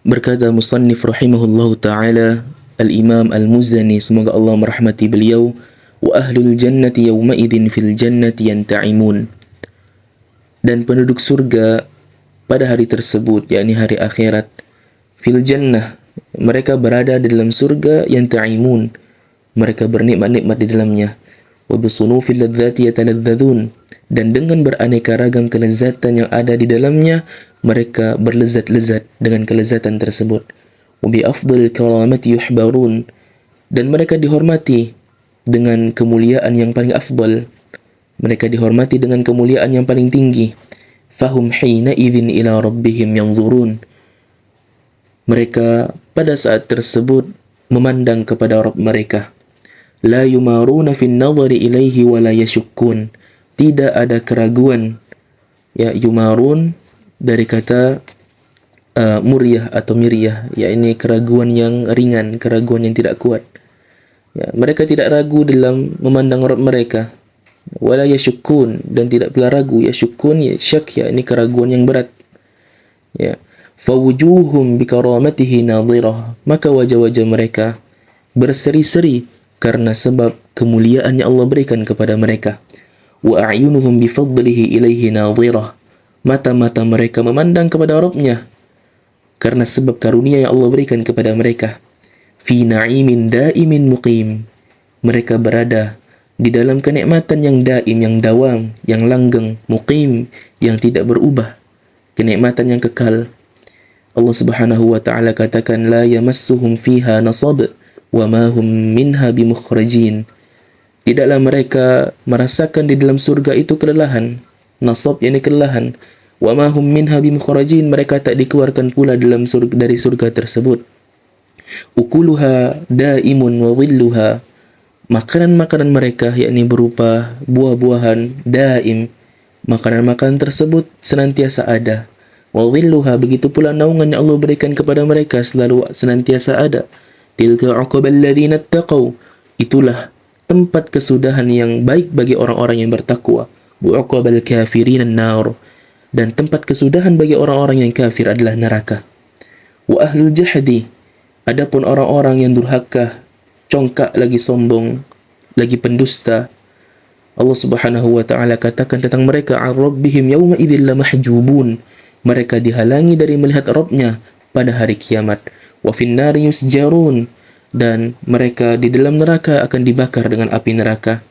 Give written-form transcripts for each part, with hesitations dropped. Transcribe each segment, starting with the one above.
Berkata musannif rahimahullahu ta'ala, Al-Imam Al-Muzani, semoga Allah merahmati beliau, wa ahlul jannati yawma'idhin fil jannati yanta'imun. Dan penduduk surga pada hari tersebut, yakni hari akhirat, fil jannah, mereka berada di dalam surga, yanta'imun, mereka bernikmat-nikmat di dalamnya. Wa bisunufil ladzati yataladzadzun, dan dengan beraneka ragam kelezatan yang ada di dalamnya, mereka berlezat-lezat dengan kelezatan tersebut. Wa bi afdhal karamati yuhbarun, dan mereka dihormati dengan kemuliaan yang paling afdal. Mereka dihormati dengan kemuliaan yang paling tinggi. Fahum hina idzin ila rabbihim yanzurun, mereka pada saat tersebut memandang kepada Rabb mereka. La yumaruna fin nadhari ilaihi wa la yashukkun, tidak ada keraguan. Ya, yumarun dari kata muryah atau miryah, yakni keraguan yang ringan, keraguan yang tidak kuat. Ya, mereka tidak ragu dalam memandang Rabb mereka. Wala yashukkun, dan tidak pula ragu. Yashukkun, ya syak, ya ini keraguan yang berat. Ya, fawujuhum bikaramatihi nadhirah, maka wajah-wajah mereka berseri-seri karena sebab kemuliaan yang Allah berikan kepada mereka. Wa a'yunuhum bifadlihi ilaihi nadhirah, mata-mata mereka memandang kepada Rabbnya karena sebab karunia yang Allah berikan kepada mereka. Fi na'imin da'imin muqim, mereka berada di dalam kenikmatan yang daim, yang dawam, yang langgeng, muqim, yang tidak berubah, kenikmatan yang kekal. Allah Subhanahu wa taala katakan, la yamassuhum fiha nasab wa ma hum minha bimukhrajin, tidaklah mereka merasakan di dalam surga itu kelelahan. Nasab yakni kelelahan. Wa ma hum minha bimukhrajin, mereka tak dikeluarkan pula dalam surga, dari surga tersebut. Ukuluha daimun wa dhilluha, makanan-makanan mereka yakni berupa buah-buahan, daim, makanan-makanan tersebut senantiasa ada. Wa dhilluha, begitu pula naungan yang Allah berikan kepada mereka selalu senantiasa ada. Tilka uqbal ladzina taqaw, itulah tempat kesudahan yang baik bagi orang-orang yang bertakwa. Wa uqbal kafirin an-nar, dan tempat kesudahan bagi orang-orang yang kafir adalah neraka. Wa ahlul jahdi, adapun orang-orang yang durhaka, congkak lagi sombong, lagi pendusta, Allah Subhanahu wa taala katakan tentang mereka, ar-rabbihim yawma idzil lamahjubun, mereka dihalangi dari melihat Rabbnya pada hari kiamat. Wa fin nari yusjarun, dan mereka di dalam neraka akan dibakar dengan api neraka.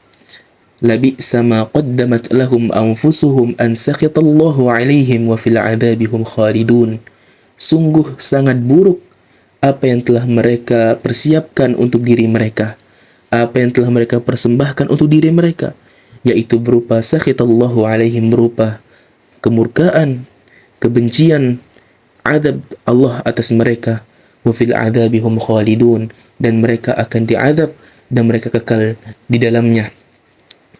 Labi'sa ma qaddamat lahum anfusuhum an sakhitallahu alaihim wa fil adzabihum khalidun, sungguh sangat buruk apa yang telah mereka persiapkan untuk diri mereka, apa yang telah mereka persembahkan untuk diri mereka, yaitu berupa sakhitallahu alaihim, berupa kemurkaan, kebencian, azab Allah atas mereka. Wa fil adzabihum khalidun, dan mereka akan diazab dan mereka kekal di dalamnya.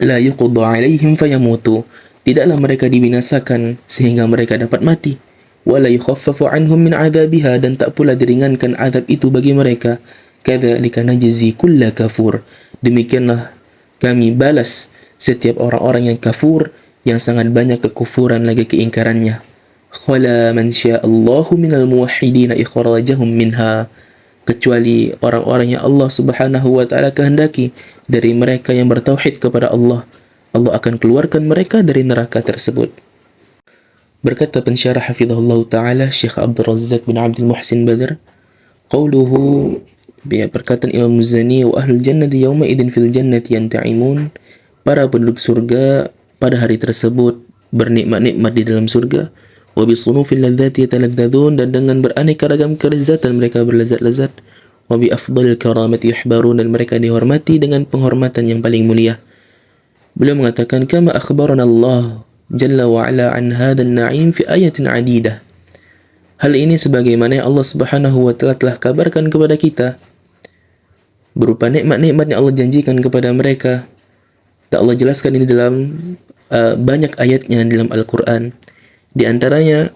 La yuqda alaihim fayamutu, tidaklah mereka dibinasakan sehingga mereka dapat mati. Wa la yukhaffafu anhum min adzabiha, dan tak pula diringankan azab itu bagi mereka. Kadzalika najzi kulla kafur, demikianlah kami balas setiap orang-orang yang kafur, yang sangat banyak kekufuran lagi keingkarannya. Khala man sya'allahu minal muwahhidina ikhrajahum minha, kecuali orang-orang yang Allah Subhanahu wa taala kehendaki dari mereka yang bertauhid kepada Allah, Allah akan keluarkan mereka dari neraka tersebut. Berkata pensyarah hafizahullah taala Syekh Abdul Razzaq bin Abdul Muhsin Badr, qauluhu, perkataan Imam Muzani, wa ahlul jannati yawma idzin fil jannati yanta'imun, para penduduk surga pada hari tersebut bernikmat-nikmat di dalam surga. Wa bi sunufil ladzati yataladzadzun, dan dengan beraneka ragam kelezatan mereka berlezat-lezat. Wa bi afdhalil karamati yuhbarun, dan mereka dihormati dengan penghormatan yang paling mulia. Beliau mengatakan, kama akhbarana Allah jalla wa ala an hadzal na'im fi ayatin adidah, hal ini sebagaimana yang Allah Subhanahu wa taala telah kabarkan kepada kita berupa nikmat-nikmat yang Allah janjikan kepada mereka. Dan Allah jelaskan ini dalam banyak ayatnya dalam Al-Quran. Di antaranya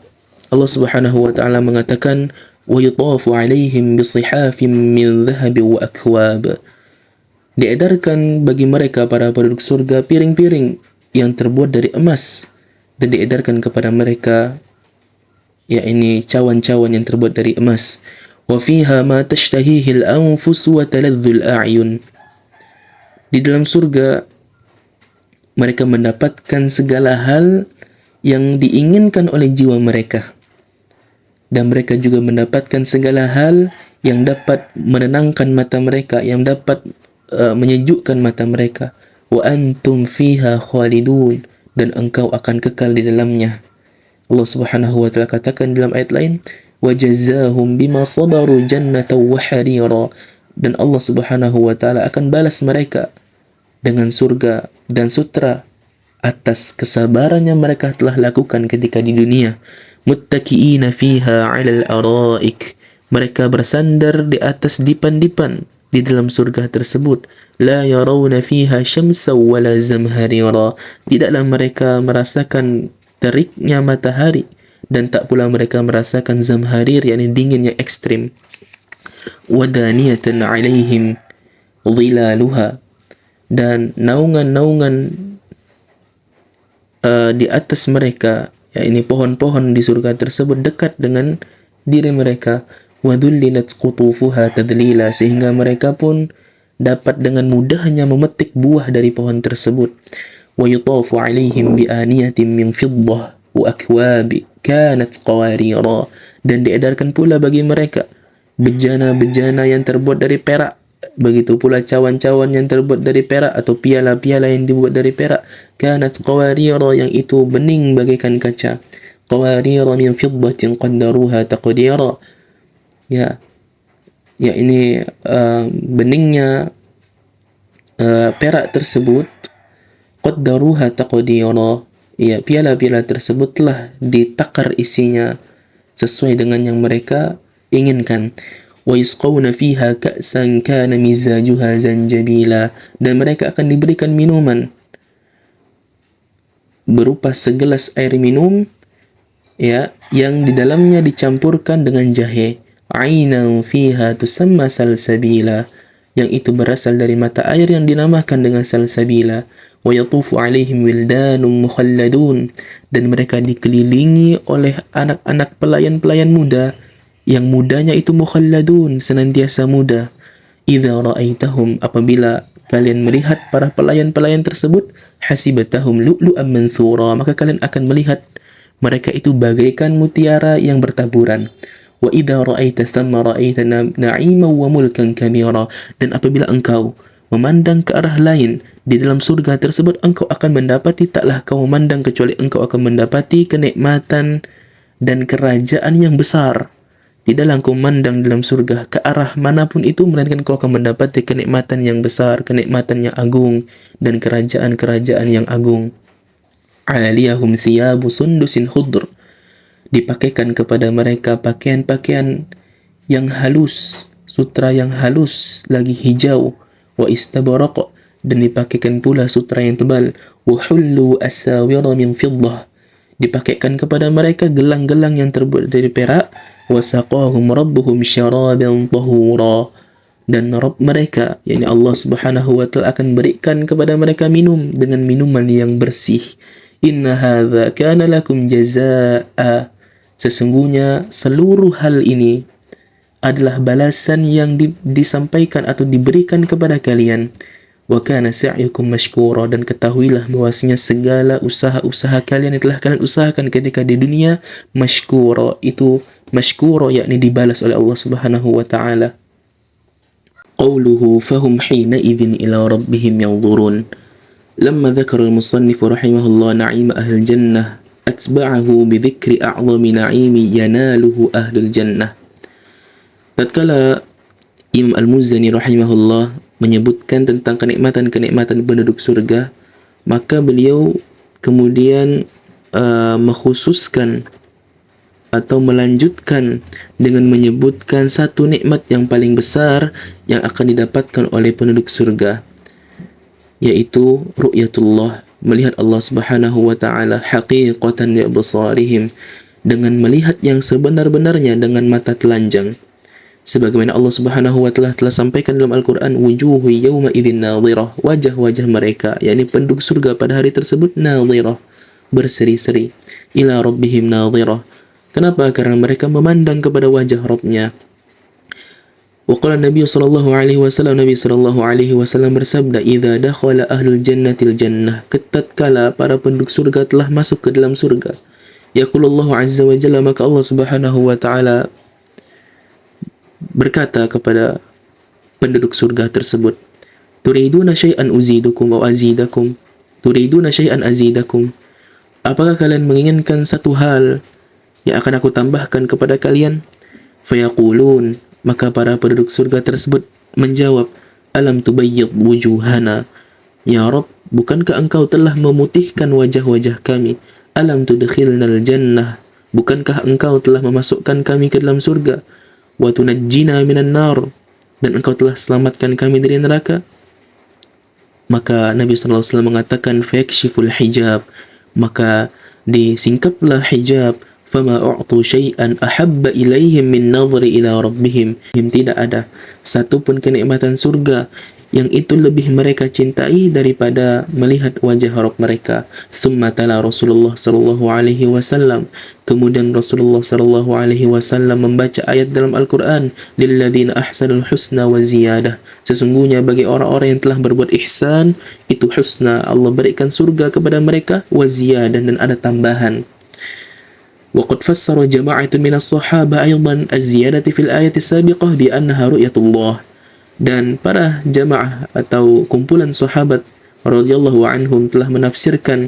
Allah Subhanahu wa taala mengatakan, wa yutafu alaihim bisihafin min dhahab wa akwab, diedarkan bagi mereka para penduduk surga piring-piring yang terbuat dari emas, dan diedarkan kepada mereka yakni cawan-cawan yang terbuat dari emas. Wa fiha ma tashtahihi al-anfus wa taladhdhu al-a'yun. Di dalam surga mereka mendapatkan segala hal yang diinginkan oleh jiwa mereka, dan mereka juga mendapatkan segala hal yang dapat menenangkan mata mereka, yang dapat menyejukkan mata mereka. Wa antum fiha khalidun, dan engkau akan kekal di dalamnya. Allah Subhanahu wa taala katakan dalam ayat lain, wa jazaahum bima sabaru jannatan wa harira, dan Allah Subhanahu wa taala akan balas mereka dengan surga dan sutra atas kesabaran yang mereka telah lakukan ketika di dunia. Muttaqiina fiha 'alal araik, mereka bersandar di atas dipan-dipan di dalam surga tersebut. La yarawna fiha syamsan wala zamharira, tidaklah mereka merasakan teriknya matahari dan tak pula mereka merasakan zamharir, yakni dingin yang ekstrim. Wadaniyatan 'alaihim dhilaluha, dan naungan-naungan di atas mereka, ya ini pohon-pohon di surga tersebut dekat dengan diri mereka. Wadhullilat qutufuha tadlila, sehingga mereka pun dapat dengan mudahnya memetik buah dari pohon tersebut. Wa yutafu alaihim bi aniyatin min fiddah wa akwabi kanat qawarira, dan diedarkan pula bagi mereka bejana-bejana yang terbuat dari perak, begitu pula cawan-cawan yang terbuat dari perak atau piala-piala yang dibuat dari perak. Kanat qawarira, yang itu bening bagaikan kaca. Qawarira min fiddatin qaddaruha taqdira, ya ini beningnya perak tersebut. Qaddaruha taqdira, ya piala-piala tersebut telah ditakar isinya sesuai dengan yang mereka inginkan. Wa yusqawna fiha ka'san kana mizajuha zanjabila, dan mereka akan diberikan minuman berupa segelas air minum, ya, yang di dalamnya dicampurkan dengan jahe. Ainan fiha tusamma salsabila, yang itu berasal dari mata air yang dinamakan dengan salsabila. Wa yatufu alaihim wildanun mukhalladun, dan mereka dikelilingi oleh anak-anak pelayan-pelayan muda, yang mudanya itu mukhalladun, senantiasa muda. Idza ra'aitahum, apabila kalian melihat para pelayan-pelayan tersebut, hasibatahum lu'lu'an manthura, maka kalian akan melihat mereka itu bagaikan mutiara yang bertaburan. Wa idza ra'aita thamma ra'aita na'iman wa mulkan kabira, dan apabila engkau memandang ke arah lain di dalam surga tersebut, engkau akan mendapati, taklah kau memandang kecuali engkau akan mendapati kenikmatan dan kerajaan yang besar. Tidaklah engkau memandang dalam surga ke arah manapun itu, melainkan kau akan mendapati kenikmatan yang besar, kenikmatan yang agung, dan kerajaan-kerajaan yang agung. Aliyahum thiyabu sundusin khudr, dipakaikan kepada mereka pakaian-pakaian yang halus, sutra yang halus lagi hijau. Wa istabaraq, dan dipakaikan pula sutra yang tebal. Wa hullu asawira min fiddah, dipakaikan kepada mereka gelang-gelang yang terbuat dari perak. Wasaqahum rabbuhum syaraban tahura, dan Rabb mereka, yakni Allah Subhanahu wa taala, akan berikan kepada mereka minum dengan minuman yang bersih. Inna hadza kana lakum jazaa'a, sesungguhnya seluruh hal ini adalah balasan yang disampaikan atau diberikan kepada kalian. Wa kana sa'yukum mashkura, dan ketahuilah bahwasanya segala usaha-usaha kalian yang telah kalian usahakan ketika di dunia, mashkura, itu mashkura, yakni dibalas oleh Allah Subhanahu wa taala. Qawluhu fahum hina idzin ila rabbihim yanzurun. Lamma dzakara al-musannif rahimahullah na'im ahli jannah, atba'ahu bi dzikri a'zami na'imi yanaluhu ahlul jannah. Tatkala Imam Al-Muzani rahimahullah menyebutkan tentang kenikmatan-kenikmatan penduduk surga, maka beliau kemudian mengkhususkan atau melanjutkan dengan menyebutkan satu nikmat yang paling besar yang akan didapatkan oleh penduduk surga, yaitu ru'yatullah, melihat Allah Subhanahu wa taala haqiqatan bi absarihim, dengan melihat yang sebenar-benarnya dengan mata telanjang. Sebagaimana Allah Subhanahu wa taala telah sampaikan dalam Al-Qur'an, wujuhu yawma idzin nadhirah, wajah-wajah mereka, yakni penduduk surga pada hari tersebut, nadhirah, berseri-seri, ila rabbihim nadhirah, Kenapa? Karena mereka memandang kepada wajah Rabbnya. Waqala Nabi sallallahu alaihi wasallam, Nabi sallallahu alaihi wasallam bersabda, "Idza dakhala ahlul jannatil jannah," tatkala para penduduk surga telah masuk ke dalam surga. Yaqulullahu azza wa jalla, maka Allah Subhanahu wa taala berkata kepada penduduk surga tersebut, "Turiduna syai'an uzidukum aw azidakum?" Turiduna syai'an azidakum? Apakah kalian menginginkan satu hal yang akan aku tambahkan kepada kalian? Fayaqulun, maka para penduduk surga tersebut menjawab, "Alam tubayyid wujuhana?" Ya Rabb, bukankah engkau telah memutihkan wajah-wajah kami? Alam tudkhilnal jannah? Bukankah engkau telah memasukkan kami ke dalam surga? Wa tunajjina minan nar? Dan engkau telah selamatkan kami dari neraka? Maka Nabi SAW mengatakan, "Fakshiful hijab," maka disingkaplah hijab. "Fama u'tu syai'an ahabba ilaihim min nadhri ila rabbihim." Tidak ada satu pun kenikmatan surga yang itu lebih mereka cintai daripada melihat wajah Rabb mereka. Thumma tala Rasulullah sallallahu alaihi wasallam, kemudian Rasulullah sallallahu alaihi wasallam membaca ayat dalam Al-Qur'an, "Lilladzina ahsanul husna wa ziyadah." Sesungguhnya bagi orang-orang yang telah berbuat ihsan itu husna, Allah berikan surga kepada mereka, wa ziyadah, dan ada tambahan. وقد فسر جماعة من الصحابة أيضا الزيادة في الآية السابقة بأنها رؤية الله. Dan para jamaah atau kumpulan sahabat radhiyallahu anhum telah menafsirkan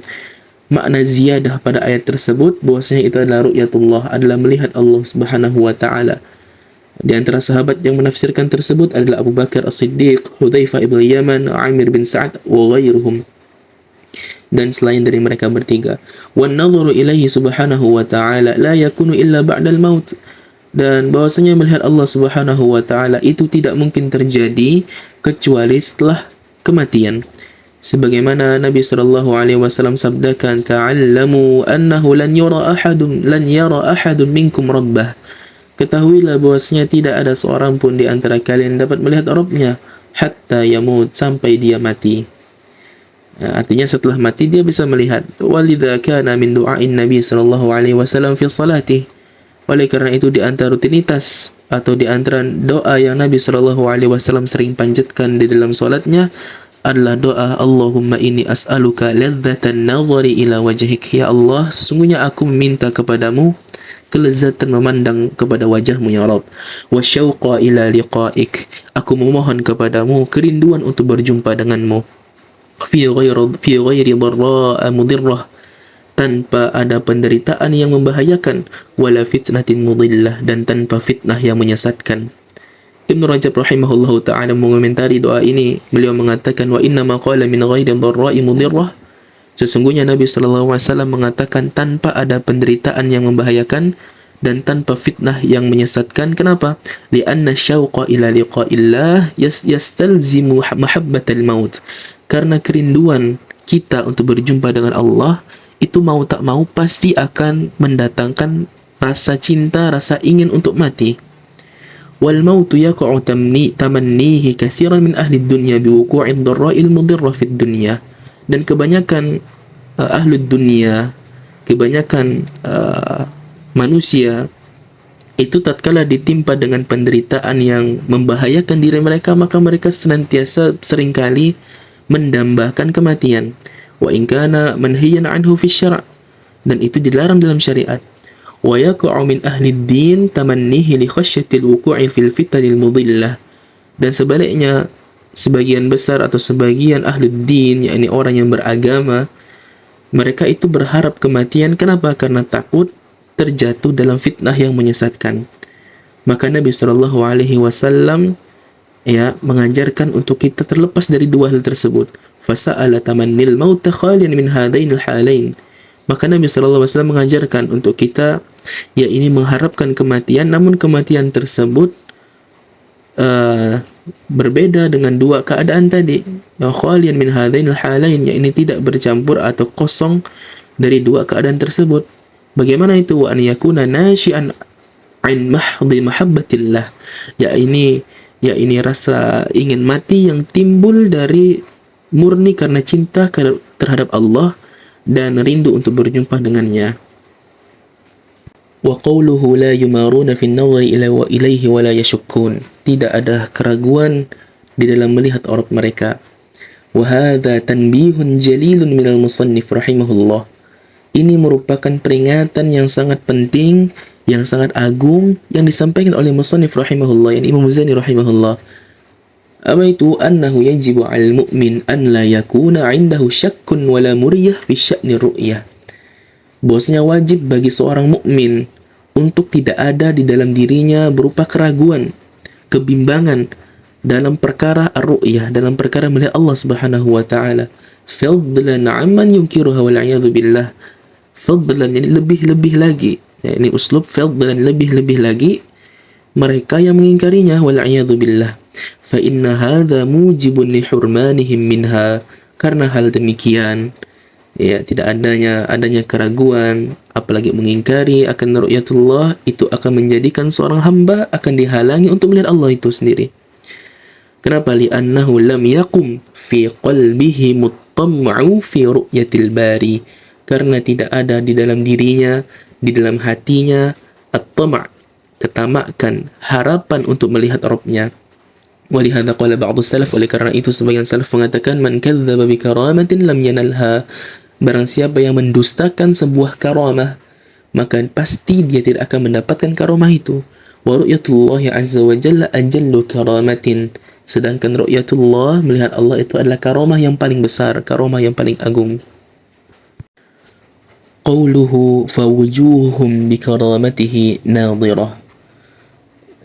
makna ziyadah pada ayat tersebut bahwasanya itu adalah ru'yatullah, adalah melihat Allah Subhanahu wa taala. Di antara sahabat yang menafsirkan tersebut adalah Abu Bakar As-Siddiq, Hudzaifah ibn Yaman, Amir bin Sa'ad wa ghairuhum, dan selain dari mereka bertiga. Wan nadharu ilaihi subhanahu wa ta'ala la yakunu illa ba'dal maut. Dan bahwasanya melihat Allah Subhanahu wa taala itu tidak mungkin terjadi kecuali setelah kematian. Sebagaimana Nabi sallallahu alaihi wasallam sabdakan, "Ta'allamu annahu lan yara ahadun minkum rabbah." Ketahuilah bahwasanya tidak ada seorang pun di antara kalian dapat melihat Rabbnya hatta yamut, sampai dia mati. Artinya setelah mati dia bisa melihat. Walidha kana min du'ain Nabi sallallahu alaihi wasallam fi salatih. Oleh karena itu di antara rutinitas atau di antara doa yang Nabi sallallahu alaihi wasallam sering panjatkan di dalam salatnya adalah doa, "Allahumma inni as'aluka ladzatan nadhari ila wajhik." Ya Allah, sesungguhnya aku meminta kepadamu kelezatan memandang kepada wajahmu ya Rabb. Wa syauqa ila liqa'ik. Aku memohon kepadamu kerinduan untuk berjumpa denganmu. Fi ghairi dharra'a mudirrah, tanpa ada penderitaan yang membahayakan, wala fitnatin mudillah, dan tanpa fitnah yang menyesatkan. Ibn Rajab rahimahullahu ta'ala mengomentari doa ini, beliau mengatakan, "Wa inna ma qala min ghairi dharra'i mudirrah." Sesungguhnya Nabi SAW mengatakan tanpa ada penderitaan yang membahayakan dan tanpa fitnah yang menyesatkan. Kenapa? Li'anna syauqa ila liqa'illah yastalzimu mahabbatal maut. Karena kerinduan kita untuk berjumpa dengan Allah itu mau tak mau pasti akan mendatangkan rasa cinta, rasa ingin untuk mati. Wal mautu yaqa'u tamannihi katsiran min ahli dunya biwuqu'id dharra'il mudirrah fid dunya. Dan kebanyakan ahli dunia, kebanyakan manusia itu tatkala ditimpa dengan penderitaan yang membahayakan diri mereka, maka mereka senantiasa seringkali mendambakan kematian. Wa in kana manhiyan anhu fi syara', dan itu dilarang dalam syariat. Wa yaqa'u min ahli din tamannihi li khasyatil wuqu'i fil fitanil mudillah. Dan sebaliknya sebagian besar atau sebagian ahli din, yakni orang yang beragama, mereka itu berharap kematian. Kenapa? Karena takut terjatuh dalam fitnah yang menyesatkan. Maka Nabi sallallahu alaihi wasallam mengajarkan untuk kita terlepas dari dua hal tersebut. Fasa'ala tamannil mauta khalian min hadainil halain. Maka Nabi SAW mengajarkan untuk kita ini mengharapkan kematian, namun kematian tersebut berbeda dengan dua keadaan tadi. Khalian min hadainil halain, ini tidak bercampur atau kosong dari dua keadaan tersebut. Bagaimana itu? Wa an yakuna nasyi'an an mahdhi mahabbatillah. Ini rasa ingin mati yang timbul dari murni karena cinta terhadap Allah dan rindu untuk berjumpa dengannya. Wa qawluhu la yumaruna fi an-nadhari ilayhi wa la yashukkun. Tidak ada keraguan di dalam melihat aurat mereka. Wa hadha tanbihun jalilun minal musannif rahimahullah. Ini merupakan peringatan yang sangat penting, yang sangat agung yang disampaikan oleh musannif rahimahullah, yang Imam Muzani rahimahullah. Apa itu? Annahu yajibu 'alal mu'min an la yakuna 'indahu syakkun wala muriyah fi sya'ni ru'yah. Bahwasanya wajib bagi seorang mukmin untuk tidak ada di dalam dirinya berupa keraguan, kebimbangan dalam perkara ar-ru'yah, dalam perkara melihat Allah Subhanahu wa taala. Fadlan 'amman yunkiruha wal 'iyadzu billah. Fadlan, yani lebih-lebih lagi. Ya, ini uslub fadlan, lebih-lebih lagi mereka yang mengingkarinya, wal 'iyadzu billah. Fa inna hadza mujibun li hurmanihim minha. Karena hal demikian, ya, tidak adanya keraguan, apalagi mengingkari akan ru'yatullah, itu akan menjadikan seorang hamba akan dihalangi untuk melihat Allah itu sendiri. Kenapa? Li'annahu lam yaqum fi qalbihi muttama'u fi ru'yatil bari. Karena tidak ada di dalam dirinya, di dalam hatinya at-tama', ketamakan, harapan untuk melihat Rabbnya. Walihada qala ba'du salaf, oleh karena itu sebagian salaf mengatakan, man kadzdzaba bi karamatin lam yanalha. Barang siapa yang mendustakan sebuah karamah, maka pasti dia tidak akan mendapatkan karamah itu. Wa ru'yatullah azza wa jalla ajallu karamatin. Sedangkan ru'yatullah, melihat Allah, itu adalah karamah yang paling besar, karamah yang paling agung. Qawluhu fawujuhum bi karamatihi nadhirah.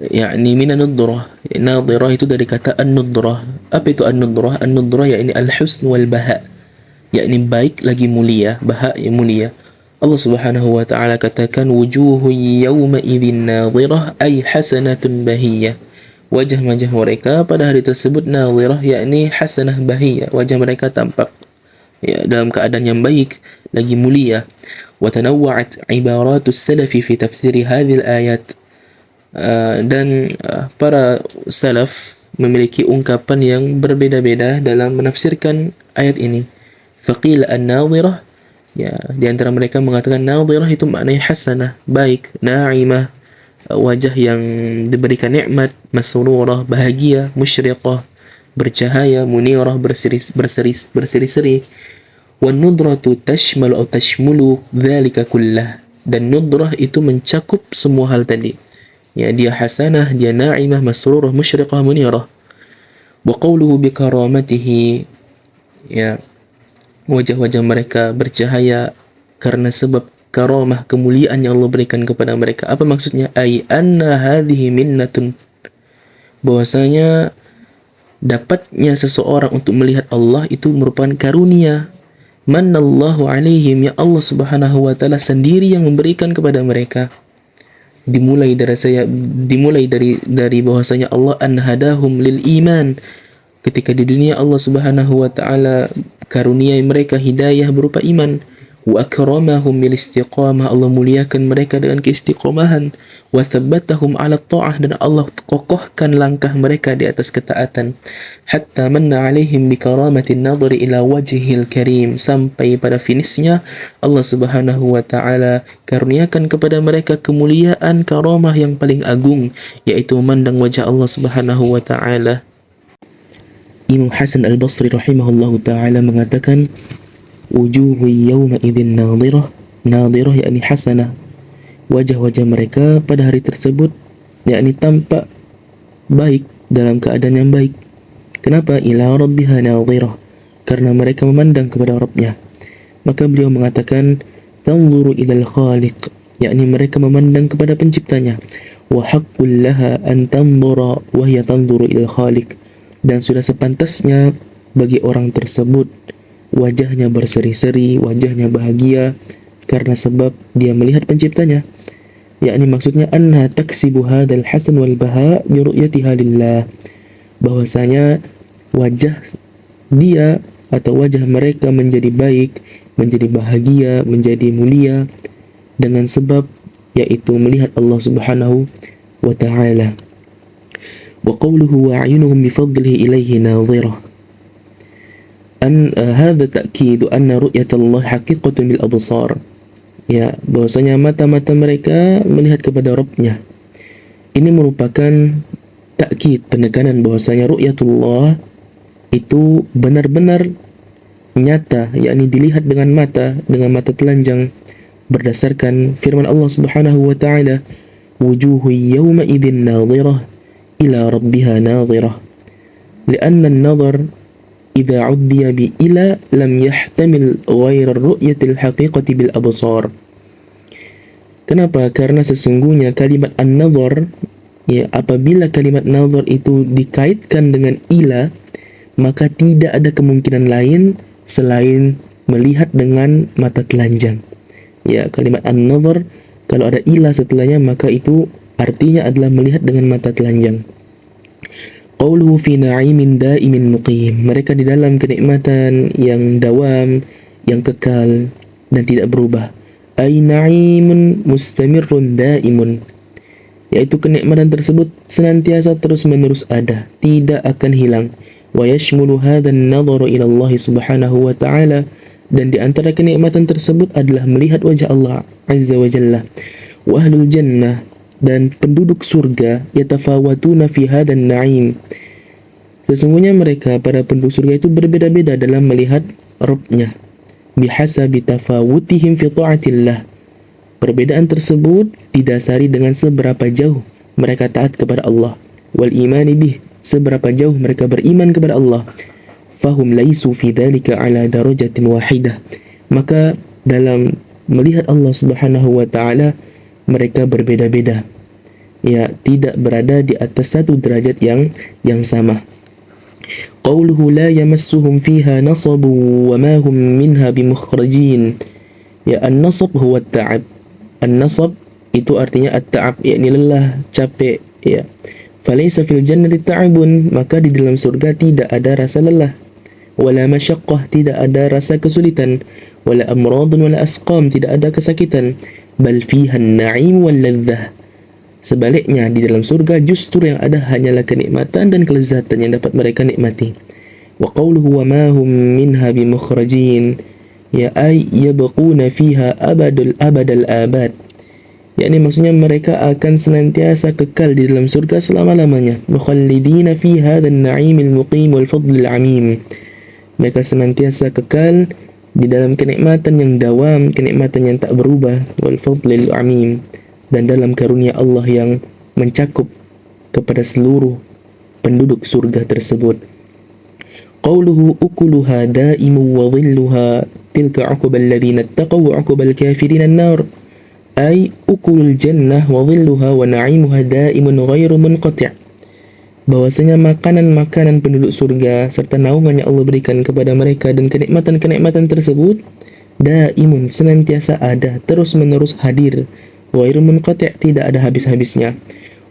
Yani mina nudrah. Nadhirah itu dari kata an-nudrah. Apa itu an-nudrah? An-nudrah yakni al-husn wal baha, yakni baik lagi mulia, baha yang mulia. Allah Subhanahu wa taala katakan wujuhu yawma idzin nadhirah ay hasanatun bahiyah. Wajah-wajah mereka pada hari tersebut nadhirah, yakni hasanah bahiyah, wajah mereka tampak, ya, dalam keadaan yang baik, lagi mulia. Wa tanawwa'at ibaratus salafi fi tafsiri hadhil ayat. Dan para salaf memiliki ungkapan yang berbeda-beda dalam menafsirkan ayat ini. Faqila an-nadhirah, ya, di antara mereka mengatakan nadhirah itu maknanya hasanah, baik, na'imah, wajah yang diberikan nikmat, masrurah, bahagia, musyriqah, bercahaya, munirah, berseri-seri. Wan nudratu tashmalu atau tashmulu dzalika kullah. Dan nudrah itu mencakup semua hal tadi. Ya, dia hasanah, dia na'imah, masrurah, musyriqah, munirah. Wa qawluhu bi karamatihi, ya, wajah-wajah mereka bercahaya karena sebab karamah, kemuliaan yang Allah berikan kepada mereka. Apa maksudnya? Ai anna hadhihi minnatun. Bahwasanya dapatnya seseorang untuk melihat Allah itu merupakan karunia. Manallahu alaihim, ya Allah Subhanahu wa taala sendiri yang memberikan kepada mereka. Dimulai dari bahwasanya Allah anhadahum lil iman. Ketika di dunia Allah Subhanahu wa taala karuniai mereka hidayah berupa iman. Wa akramahum bil istiqamah, Allah muliakan mereka dengan keistiqomahan. Wa thabbatahum ala ta'ah, dan Allah kokohkan langkah mereka di atas ketaatan. Hatta manna alaihim bi karamatin nadhri ila wajhil karim, sampai pada finishnya Allah Subhanahu wa taala karuniakan kepada mereka kemuliaan, karamah yang paling agung, yaitu memandang wajah Allah Subhanahu wa taala. Imam Hasan Al-Basri rahimahullahu taala mengatakan wujuhu yawma idzin nadhirah, nadhirah yakni hasanah, wajah-wajah mereka pada hari tersebut yakni tampak baik, dalam keadaan yang baik. Kenapa? Ila rabbiha nadhirah, karena mereka memandang kepada Rabbnya. Maka beliau mengatakan tanzuru ilal khaliq, yakni mereka memandang kepada penciptanya. Wa haqqul laha an tanzura wa hiya tanzuru ilal khaliq, dan sudah sepantasnya bagi orang tersebut wajahnya berseri-seri, wajahnya bahagia karena sebab dia melihat penciptanya. Yakni maksudnya anna taksibu hadzal hasan wal baha bi ru'yatiha lillah, bahwasanya wajah dia atau wajah mereka menjadi baik, menjadi bahagia, menjadi mulia dengan sebab yaitu melihat Allah Subhanahu wa taala. Wa qawluhu wa a'yunuhum bi fadlihi ilayhi nadhirah. هذا تأكيد أن رؤية الله حقيقة بالأبصار. Ya, bahwasanya mata-mata mereka melihat kepada Rabbnya. Ini merupakan takkid, penekanan bahwasanya ru'yatullah itu benar-benar nyata, yakni dilihat dengan mata telanjang berdasarkan firman Allah Subhanahu wa taala, wujuhu yawma idzin nadhirah ila rabbiha nadhirah. Lianna an-nadhar idza 'uddiya bi ila lam yahtamil ghairar ru'yatil haqiqati bil absar. Kenapa? Karena sesungguhnya kalimat an-nadhar, ya, apabila kalimat nadhar itu dikaitkan dengan ila, maka tidak ada kemungkinan lain selain melihat dengan mata telanjang. Ya, kalimat an-nadhar kalau ada ila setelahnya maka itu artinya adalah melihat dengan mata telanjang. Qauluhu fi na'imin da'imin muqim. Mereka di dalam kenikmatan yang dawam, yang kekal dan tidak berubah. Ay na'imun mustamirrun da'imun. Yaitu kenikmatan tersebut senantiasa terus-menerus ada, tidak akan hilang. Wa yashmulu hadzan nadharu ila Allah Subhanahu wa ta'ala, dan di antara kenikmatan tersebut adalah melihat wajah Allah Azza wa Jalla. Wa ahlul jannah, dan penduduk surga, yatafawatuna fi hadzan na'im. Sesungguhnya mereka, para penduduk surga itu berbeda-beda dalam melihat Rabbnya. Bihasabi tafawutihim fi ta'atillah. Perbedaan tersebut didasari dengan seberapa jauh mereka taat kepada Allah. Wal imani bih, seberapa jauh mereka beriman kepada Allah. Fahum laisu fi dhalika ala darajatin wahidah. Maka dalam melihat Allah Subhanahu wa taala mereka berbeda-beda. Ya, tidak berada di atas satu derajat yang sama. Qauluhu la yamassuhum fiha nasabun wa ma hum minha bimukhrajin. Ya, an-nasab huwa at-ta'ab. An-nasab itu artinya at-ta'ab, yakni lelah, capek, ya. Falaysa fil jannati ta'abun, maka di dalam surga tidak ada rasa lelah. Wala masyaqqah, tidak ada rasa kesulitan. Wala amradun wala asqam, tidak ada kesakitan. Bal fiha an-na'im wal ladzah. Sebaliknya, di dalam surga justru yang ada hanyalah kenikmatan dan kelezatan yang dapat mereka nikmati. Wa qawluhu wa ma hum minha bimukhrajin, ya ay yabquna fiha abadul abad. Yakni maksudnya mereka akan senantiasa kekal di dalam surga selama-lamanya. Mukhallidina fi hadzal na'imil muqim wal fadlil 'amim. Mereka senantiasa kekal di dalam kenikmatan yang dawam, kenikmatan yang tak berubah, wal fadlil 'amim, dan dalam karunia Allah yang mencakup kepada seluruh penduduk surga tersebut. Qauluhu ukuluha da'imu wa dhilluha tilka 'uqbal ladzina ittaqaw wa 'uqbal kafirin an-nar. Ay ukulul jannah wa dhilluha wa na'imuha da'imun ghairu munqati'. Bahwasanya makanan-makanan penduduk surga serta naungan yang Allah berikan kepada mereka dan kenikmatan-kenikmatan tersebut daimun, senantiasa ada, terus-menerus hadir. Ghairu munqati', tidak ada habis-habisnya.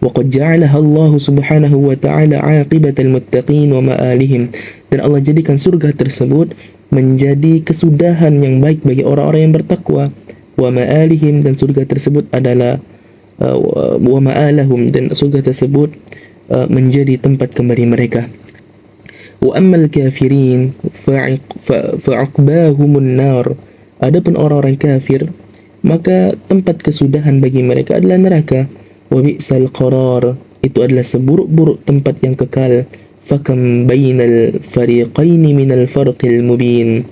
Wa qad ja'alaha Allah Subhanahu wa ta'ala 'aqibatal muttaqin wa ma'alihim. Dan Allah jadikan surga tersebut menjadi kesudahan yang baik bagi orang-orang yang bertakwa. Wa ma'alihim, dan surga tersebut adalah wa ma'alahum, dan surga tersebut menjadi tempat kembali mereka. Wa ammal kafirin fa'uqbahumun nar. Adapun orang-orang kafir, maka tempat kesudahan bagi mereka adalah neraka. Wa bi'sal qarar, itu adalah seburuk-buruk tempat yang kekal. Fakam bainal fariqaini minal farqil mubin.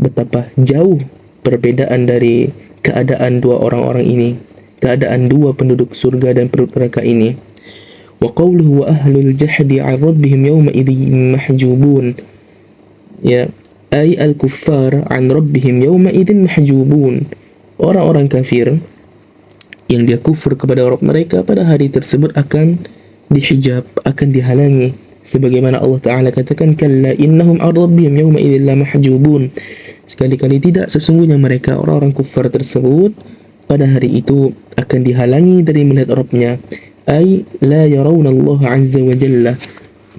Betapa jauh perbedaan dari keadaan dua orang-orang ini, keadaan dua penduduk surga dan penduduk neraka ini. Wa qawluhu wa ahlul jahdi 'an rabbihim yawma idzin mahjubun. Ya, ay al-kuffar 'an rabbihim yawma idzin mahjubun. Orang-orang kafir yang dia kufur kepada Rabb mereka pada hari tersebut akan dihijab, akan dihalangi. Sebagaimana Allah Ta'ala katakan, kalla innahum an rabbihim yawma idzin la mahjubun. Sekali-kali tidak, sesungguhnya mereka orang-orang kufar tersebut pada hari itu akan dihalangi dari melihat Rabbnya. Ay la yarawna Allah Azza wa Jalla.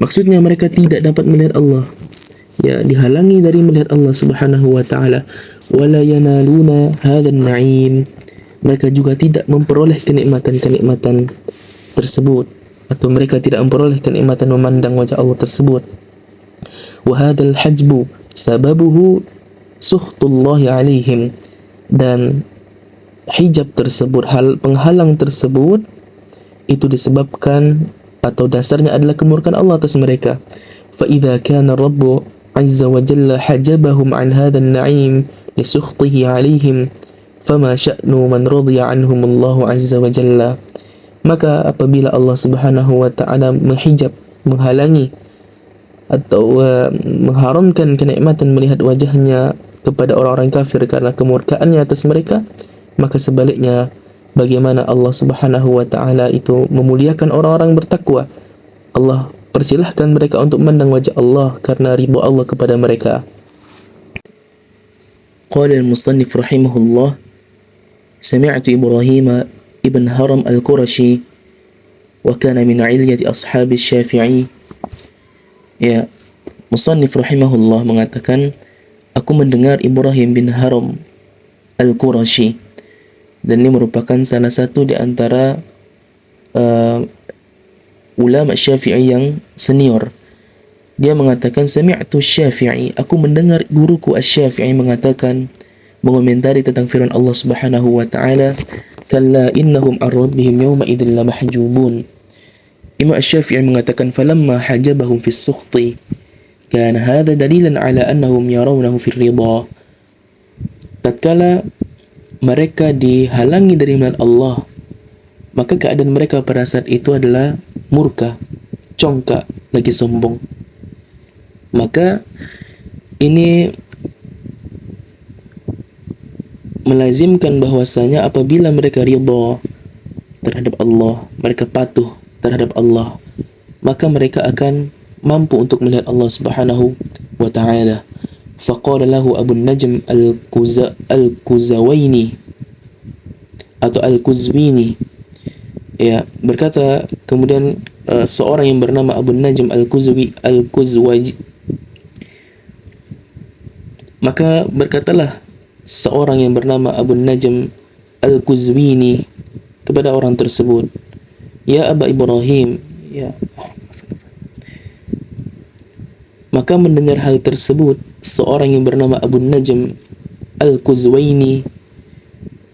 Maksudnya mereka tidak dapat melihat Allah. Ya, dihalangi dari melihat Allah Subhanahu wa Ta'ala. Wala yanaluna hadzal na'im. Mereka juga tidak memperoleh kenikmatan-kenikmatan tersebut, atau mereka tidak memperoleh kenikmatan memandang wajah Allah tersebut. Wa hadzal hajbu sababuhu sukhtullahi alaihim. Dan hijab tersebut, hal penghalang tersebut itu disebabkan atau dasarnya adalah kemurkaan Allah atas mereka. Fa idza kana Rabbu azza wa jalla hajabahum an hadzal na'im li sukhtihi 'alaihim fama sya'nu man radiya anhum Allah azza wa jalla. Maka apabila Allah Subhanahu wa taala menghijab, menghalangi atau mengharamkan kenikmatan melihat wajahnya kepada orang-orang kafir karena kemurkaannya atas mereka, maka sebaliknya bagaimana Allah Subhanahu wa taala itu memuliakan orang-orang bertakwa. Allah persilahkan mereka untuk memandang wajah Allah karena ridha Allah kepada mereka. Qala al-musannif rahimahullah, sami'tu Ibrahim ibn Haram al-Qurashi wa kana min 'ilyati ashhabi Syafi'i. Ya, musannif rahimahullah mengatakan, aku mendengar Ibrahim bin Haram al-Qurashi, dan ini merupakan salah satu di antara ulama Syafi'i yang senior. Dia mengatakan, sami'tu Syafi'i, aku mendengar guruku Asy-Syafi'i mengatakan, mengomentari tentang firman Allah Subhanahu wa taala, kalla innahum ar-rabbihim yawma idzin lamahjubun. Imam Asy-Syafi'i mengatakan, falamma hajabahum fi as-sukhti kana hadha dalilan ala annahum yarawnahu fi ridha. Tatkala mereka dihalangi dari melihat Allah, maka keadaan mereka pada saat itu adalah murka, congkak, lagi sombong. Maka ini melazimkan bahwasanya apabila mereka ridha terhadap Allah, mereka patuh terhadap Allah, maka mereka akan mampu untuk melihat Allah Subhanahu wa taala. Faqala lahu Abu Najm al-Kuzawaini atau al-Kuzwini. Ya, berkata kemudian seorang yang bernama Abu Najm al-Kuzwaji, maka berkatalah seorang yang bernama Abu Najm al-Kuzwini kepada orang tersebut, ya Aba Ibrahim, ya. Maka mendengar hal tersebut, seorang yang bernama Abu Najm al-Kuzwaini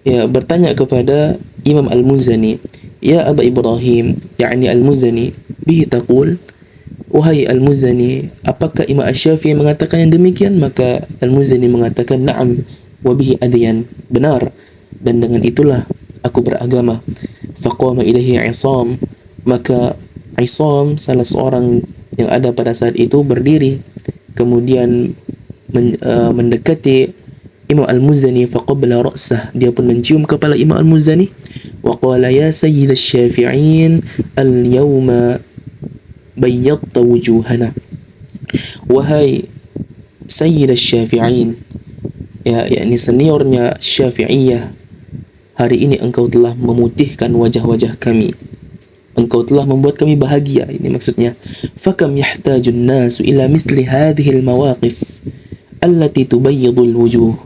ya bertanya kepada Imam Al-Muzani, ya Aba Ibrahim, yakni Al-Muzani, bihi taqul, wahai Al-Muzani, apakah Imam Asy-Syafi'i mengatakan yang demikian? Maka Al-Muzani mengatakan, na'am wa bihi adyan, benar, dan dengan itulah aku beragama. Faqama ilaihi Isam, maka Isam, salah seorang yang ada pada saat itu, berdiri kemudian mendekati Imam Al-Muzani, faqabbala ra'sah, dia pun mencium kepala Imam Al-Muzani, wa qala ya sayyid asy-Syafi'in al-yawma bayyadta wujuhana, wahai sayyid asy-Syafi'in, ya yakni seniornya Syafi'iyah, hari ini engkau telah memutihkan wajah-wajah kami, engkau telah membuat kami bahagia. Ini maksudnya, fakam yahtajun nasu ila mithli hadhihi al-mawaqif allati tubayyidu al-wujuh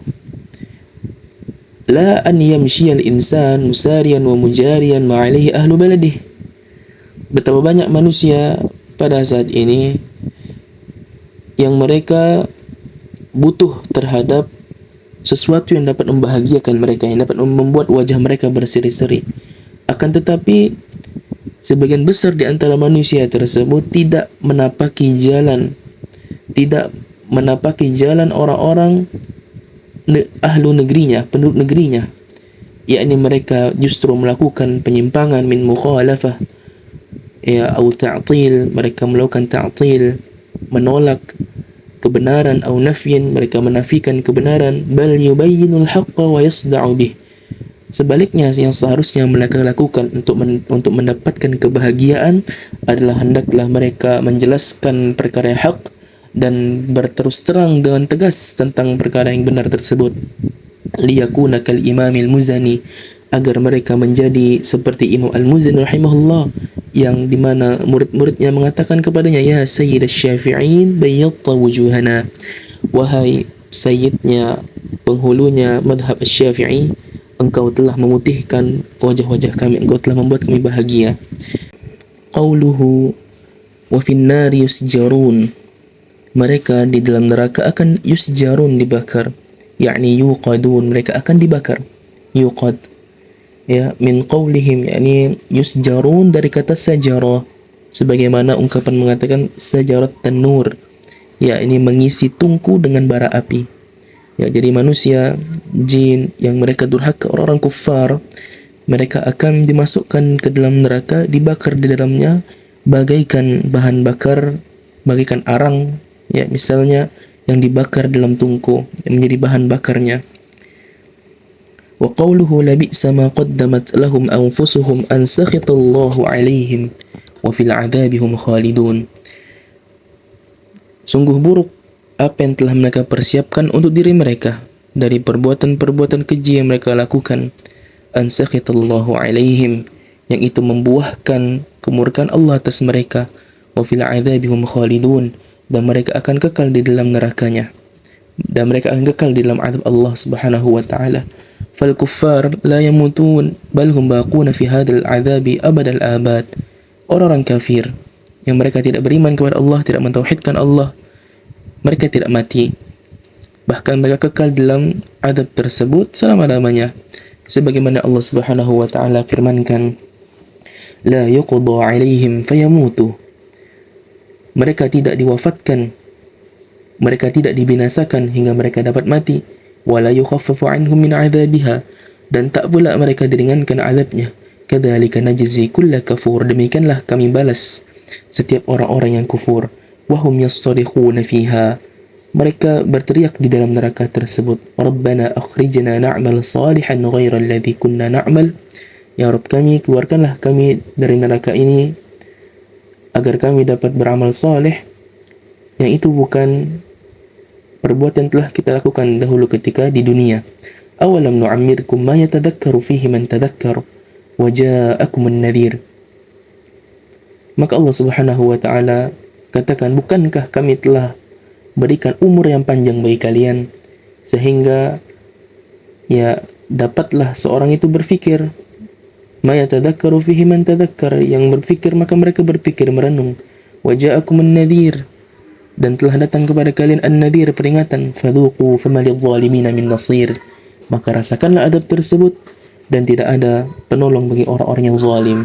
la an yamshi al-insan musariyan wa mujariyan ma alayhi ahlu baladih. Betapa banyak manusia pada saat ini yang mereka butuh terhadap sesuatu yang dapat membahagiakan mereka, yang dapat membuat wajah mereka berseri-seri. Akan tetapi sebagian besar di antara manusia tersebut tidak menapaki jalan orang-orang ahlu negerinya, penduduk negerinya, yakni mereka justru melakukan penyimpangan, min mukhalafah ya atau ta'til, mereka melakukan ta'til, menolak kebenaran, atau nafyin, mereka menafikan kebenaran, bal yubayyinul haqqa wa yasda'u bih. Sebaliknya, yang seharusnya mereka lakukan untuk mendapatkan kebahagiaan adalah hendaklah mereka menjelaskan perkara yang hak dan berterus terang dengan tegas tentang perkara yang benar tersebut. Liyakuna kal Imamil Muzani, agar mereka menjadi seperti Imam Al-Muzani rahimahullah, yang dimana murid-muridnya mengatakan kepadanya, ya Sayyid Asy-Syafi'in bayyadta wujuhana, wahai sayyidnya, penghulunya madhab Asy-Syafi'i, engkau telah memutihkan wajah-wajah kami, engkau telah membuat kami bahagia. Qauluhu wa fin nari yusjarun, mereka di dalam neraka akan yusjarun, dibakar, yakni yuqadun, mereka akan dibakar. Yuqad ya min qawlihim, yakni yusjarun dari kata sajara, sebagaimana ungkapan mengatakan sajarat tanur, ya ini mengisi tungku dengan bara api. Ya, jadi manusia, jin yang mereka durhaka, orang-orang kufar, mereka akan dimasukkan ke dalam neraka, dibakar di dalamnya bagaikan bahan bakar, bagaikan arang, ya misalnya yang dibakar dalam tungku yang menjadi bahan bakarnya. Wa qawluhu labi'sa ma qaddamat lahum anfusuhum an sakhitallahu alaihim wa fil adzabi hum khalidun. Sungguh buruk apa yang telah mereka persiapkan untuk diri mereka dari perbuatan-perbuatan keji yang mereka lakukan. An sakhitallahu alaihim, yang itu membuahkan kemurkaan Allah atas mereka. Wa fil adzabi hum khalidun, dan mereka akan kekal di dalam nerakanya, dan mereka akan kekal di dalam azab Allah Subhanahu wa taala. Fal kuffar la yamutun bal hum baquna fi hadzal azabi abadal abad. Orang-orang kafir yang mereka tidak beriman kepada Allah, tidak mentauhidkan Allah, mereka tidak mati, bahkan mereka kekal dalam azab tersebut selama-lamanya. Sebagaimana Allah Subhanahu wa taala firmankan, la yuqda alaihim fayamutu. Mereka tidak diwafatkan, mereka tidak dibinasakan hingga mereka dapat mati. Wala yukhaffafu anhum min adzabiha, dan tak pula mereka diringankan azabnya. Kadzalika najzi kulla kafur, demikianlah kami balas setiap orang-orang yang kufur. Wahum yastarikhuna fiha, mereka berteriak di dalam neraka tersebut. Rabbana akhrijna na'mal salihan ghaira alladhi kunna na'mal. Ya Rabb kami, keluarkanlah kami dari neraka ini agar kami dapat beramal saleh yang itu bukan perbuatan telah kita lakukan dahulu ketika di dunia. Awalam nu'ammirkum ma yatadhakkaru fihi man tadhakkar wa ja'akumun nadhir. Maka Allah Subhanahu wa taala katakan, bukankah kami telah berikan umur yang panjang bagi kalian sehingga ya dapatlah seorang itu berfikir. Ma yatadhakkaru fihi man tadhakkar, yang berfikir maka mereka berfikir merenung. Wa ja'akumun nadhir, dan telah datang kepada kalian an-nadhir, peringatan. Fadhuqu fama lidh-dhalimina min nasir, maka rasakanlah adab tersebut dan tidak ada penolong bagi orang-orang yang zalim.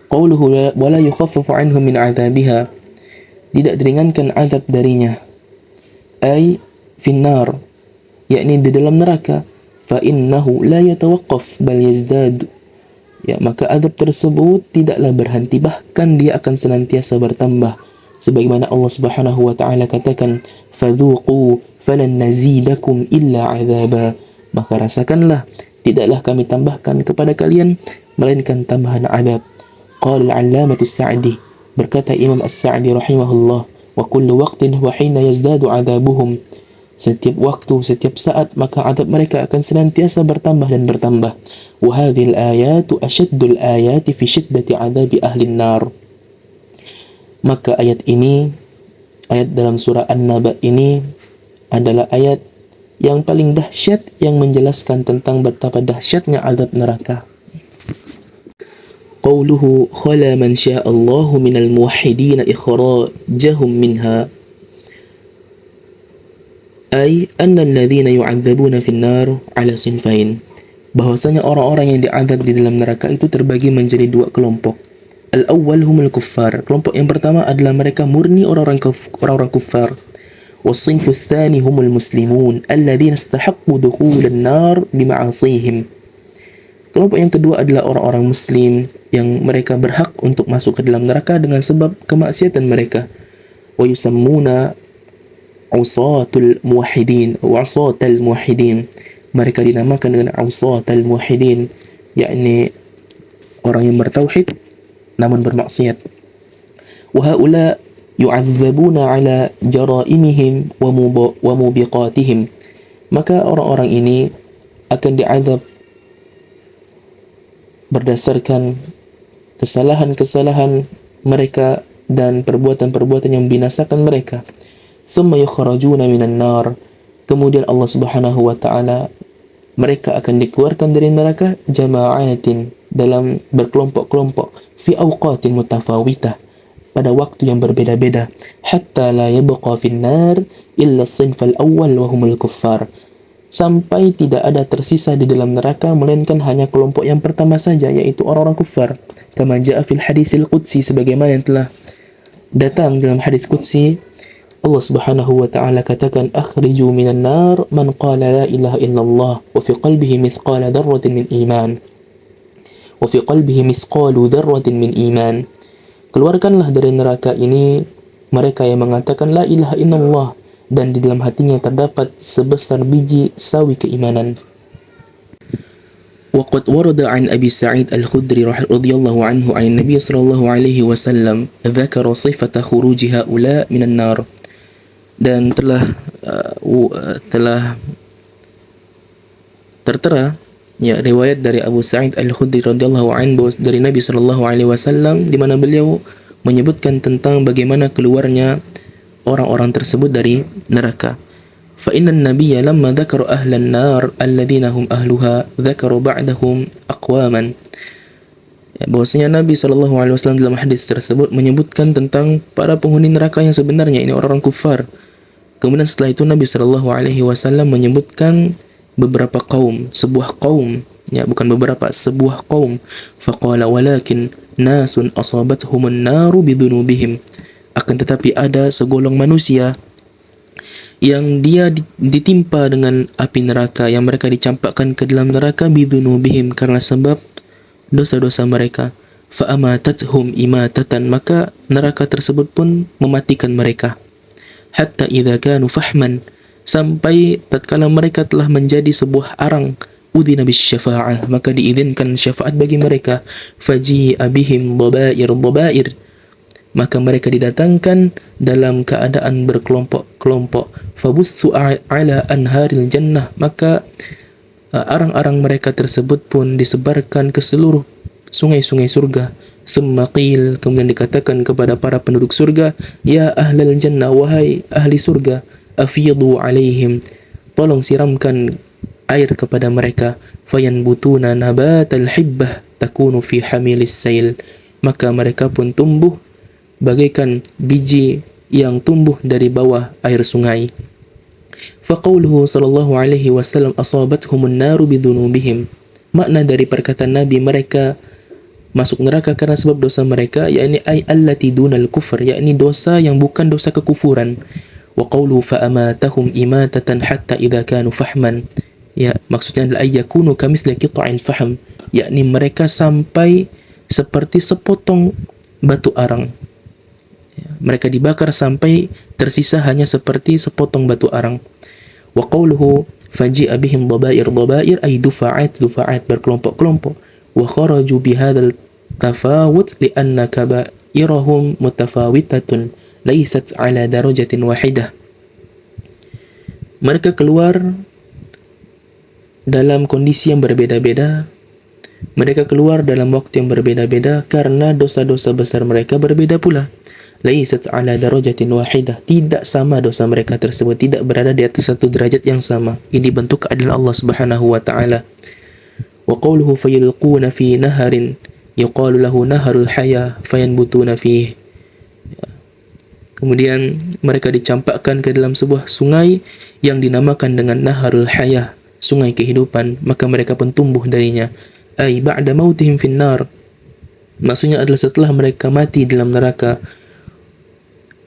Qauluhu wala yukhaffafu anhum min adzabiha, tidak diringankan azab darinya, ay finnar, yakni di dalam neraka. Fa innahu la yatawaqqaf bal yazdad, ya maka azab tersebut tidaklah berhenti, bahkan dia akan senantiasa bertambah. Sebagaimana Allah Subhanahu wa taala katakan, fadhuqu falan nazidakum illa azaba, maka rasakanlah, tidaklah kami tambahkan kepada kalian melainkan tambahan azab. Qala al-'allamatu as-Sa'di, berkata Imam As-Sa'di rahimahullah, wa kullu waqtin wa hina yazdadu adzabuhum, setiap waktu, setiap saat, maka azab mereka akan senantiasa bertambah dan bertambah. Wa hadhil ayatu ashaddul ayati fi shiddati adzabi ahli an-nar, maka ayat ini, ayat dalam surah An-Naba ini adalah ayat yang paling dahsyat yang menjelaskan tentang betapa dahsyatnya azab neraka. Qauluhu khala man sya'allahu minal muwahhidin ikhrajahum minha, ay anna alladhina yu'adzabuna fin nar ala sinfain, bahwasanya orang-orang yang diazab di dalam neraka itu terbagi menjadi dua kelompok. Al-awwal humul kuffar, kelompok yang pertama adalah mereka murni orang-orang kuffar. Was-sinfu ats-tsani humul muslimun alladhina istahaqqu dukhulan nar bima'asihim, kelompok yang kedua adalah orang-orang muslim yang mereka berhak untuk masuk ke dalam neraka dengan sebab kemaksiatan mereka. Wa yusammuna usatul muwahhidin wa usatul muwahhidin, mereka dinamakan dengan usatul muwahhidin, yakni orang yang bertauhid namun bermaksiat. Wa haula yu'adzabuna ala jaraimihim wa mubiqatihim, maka orang-orang ini akan diazab berdasarkan kesalahan-kesalahan mereka dan perbuatan-perbuatan yang membinasakan mereka. Thumma yukhrajuna minan nar, kemudian Allah Subhanahu wa taala, mereka akan dikeluarkan dari neraka jama'atin, dalam berkelompok-kelompok, fi awqatin mutafawitah, pada waktu yang berbeda-beda, hatta la yabqa fin nar illa as-sinf al-awwal wa humul kuffar, sampai tidak ada tersisa di dalam neraka melainkan hanya kelompok yang pertama saja, yaitu orang-orang kufar. Kama jaa fil haditsil qudsi, sebagaimana yang telah datang dalam hadis qudsi, Allah Subhanahu wa taala katakan, akhriju minan nar man qala la ilaha illallah wa fi qalbihi mithqala dzarratin min iman, wa fi qalbihi mithqalu dzarratin min iman. Keluarkanlah dari neraka ini mereka yang mengatakan la ilaha illallah dan di dalam hatinya terdapat sebesar biji sawi keimanan. وقد ورد عن أبي سعيد الخدري رضي الله عنه عن النبي صلى الله عليه وسلم ذكر صفة خروج هؤلاء من النار. Dan telah tertera ya riwayat dari Abu Sa'id Al-Khudri radhiyallahu anhu dari Nabi sallallahu alaihi wasallam, di mana beliau menyebutkan tentang bagaimana keluarnya orang-orang tersebut dari neraka. Fa inna an-nabiyya lamma dzakara ahlan nar alladziina hum ahluha dzakara ba'dahum aqwaman. Ya, bahwasanya Nabi sallallahu alaihi wasallam dalam hadis tersebut menyebutkan tentang para penghuni neraka yang sebenarnya, ini orang-orang kufar. Kemudian setelah itu Nabi sallallahu alaihi wasallam menyebutkan beberapa kaum, sebuah kaum, ya bukan beberapa, sebuah kaum. Faqala walakin nasun asabathumun naru bidunubihim. Akan tetapi ada segolong manusia yang dia ditimpa dengan api neraka, yang mereka dicampakkan ke dalam neraka bidunubihim, karena sebab dosa-dosa mereka. Fa amatathum imatatan, maka neraka tersebut pun mematikan mereka. Hatta idza kanu fahman, sampai tatkala mereka telah menjadi sebuah arang, udzina bisyafa'ah, maka diizinkan syafaat bagi mereka. Faji'a bihim dhabair, maka mereka didatangkan dalam keadaan berkelompok-kelompok. Fabuthu ala anharil jannah, maka arang-arang mereka tersebut pun disebarkan ke seluruh sungai-sungai surga. Summa qil, kemudian dikatakan kepada para penduduk surga, ya ahlal jannah, wahai ahli surga, afidhu alaihim, tolong siramkan air kepada mereka. Fayanbutuna nabatal hibbah takunu fi hamilis sail, maka mereka pun tumbuh bagaikan biji yang tumbuh dari bawah air sungai. Faqauluhu sallallahu alaihi wasallam asabathumun naru bidhunubihim, makna dari perkataan Nabi mereka masuk neraka karena sebab dosa mereka, yakni ay allati dunal kufr, yakni dosa yang bukan dosa kekufuran. Wa qawluhu fa amatahum imatatan hatta idza kanu fahman, ya maksudnya adalah ayyakunu kamitsli qita'il fahm, yakni mereka sampai seperti sepotong batu arang. Mereka dibakar sampai tersisa hanya seperti sepotong batu arang. Wa qawluhu faji'a bihim dhabair ay dufa'at berkelompok-kelompok. Wa kharaju bihadzal tafawut li'anna kabairahum mutafawitatun laysat ala darajatin wahidah. Mereka keluar dalam kondisi yang berbeda-beda. Mereka keluar dalam waktu yang berbeda-beda karena dosa-dosa besar mereka berbeda pula. Laisat ala darajatin wahidah, tidak sama dosa mereka tersebut, tidak berada di atas satu derajat yang sama. Ini bentuk keadilan Allah Subhanahu wa taala. Wa qawluhu fayalquna fi naharin yuqalu lahu naharul haya fayanbutuna fihi. Kemudian mereka dicampakkan ke dalam sebuah sungai yang dinamakan dengan naharul haya, sungai kehidupan, maka mereka pun tumbuh darinya. Ai ba'da mautihim finnar, maksudnya adalah setelah mereka mati dalam neraka.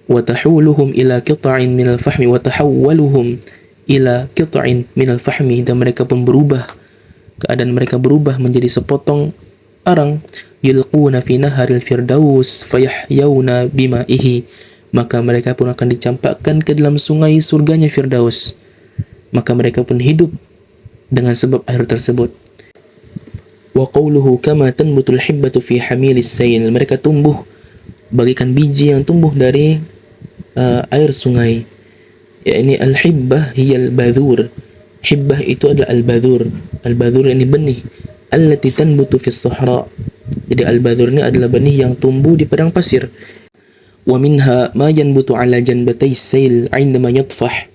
Wa tahuluhum ila qita'in minal fahmi wa tahawwaluhum ila qita'in minal fahmi, dan mereka pun berubah, keadaan mereka berubah menjadi sepotong arang. Yulquna fi naharil firdaus fayahyawna bima'ihi, maka mereka pun akan dicampakkan ke dalam sungai surganya Firdaus, maka mereka pun hidup dengan sebab air tersebut. Wa qawluhu kama tanbutul hibbatu fi hamilis sail, mereka tumbuh bagaikan biji yang tumbuh dari air sungai. Yakni al-hibbah hiya al-badhur, hibbah itu adalah al-badhur. Al-badhur ini benih allati tanbutu fis sahra, jadi al-badhur ini adalah benih yang tumbuh di padang pasir. Wa minha ma yanbutu ala janbatay sail 'indama yatfah,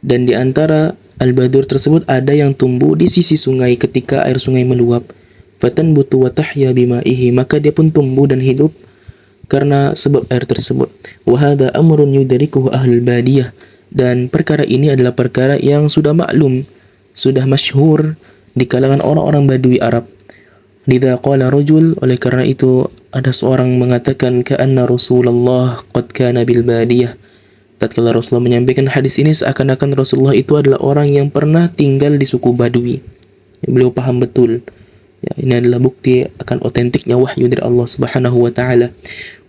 dan di antara al-badhur tersebut ada yang tumbuh di sisi sungai ketika air sungai meluap. Fatanbutu wa tahya bima'ihi, maka dia pun tumbuh dan hidup karena sebab air tersebut. Wa hadha amrun yudrikuhu ahlul badiyah, dan perkara ini adalah perkara yang sudah maklum sudah masyhur di kalangan orang-orang Badui Arab. Lidha qala rajul, oleh karena itu ada seorang mengatakan ka'anna Rasulullah qad kana bil badiyah. Tatkala Rasulullah menyampaikan hadis ini, seakan-akan Rasulullah itu adalah orang yang pernah tinggal di suku Badui. Beliau paham betul. Ya, ini adalah bukti akan otentiknya wahyu dari Allah Subhanahu wa taala.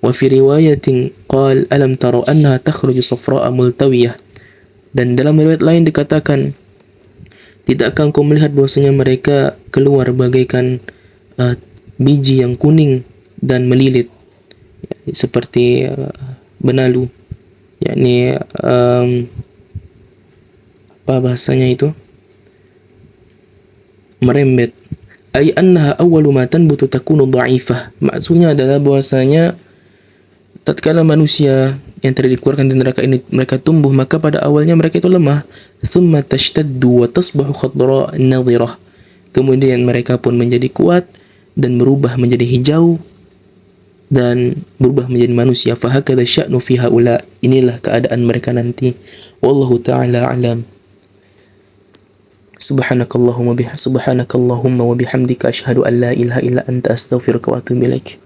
Wa fi riwayatin qala alam tara annaha takhruju safra'a multawiyah. Dan dalam riwayat lain dikatakan, tidakkah engkau melihat bahwasanya mereka keluar bagaikan biji yang kuning dan melilit, ya, seperti benalu, yakni apa bahasanya itu, merembet. Ay annaha awwalu ma tanbutu takunu dha'ifah. Maksudnya adalah bahwasanya tatkala manusia yang telah dikeluarkan dari neraka ini mereka tumbuh, maka pada awalnya mereka itu lemah. Thumma tashtaddu wa tasbahu khadra nadhirah. Kemudian mereka pun menjadi kuat dan berubah menjadi hijau dan berubah menjadi manusia. Fahakadha sya'nu fi haula. Inilah keadaan mereka nanti. Wallahu ta'ala alam. Subhanakallahumma wa bihamdika asyhadu an la ilaha illa anta astaghfiruka wa atubu ilaik.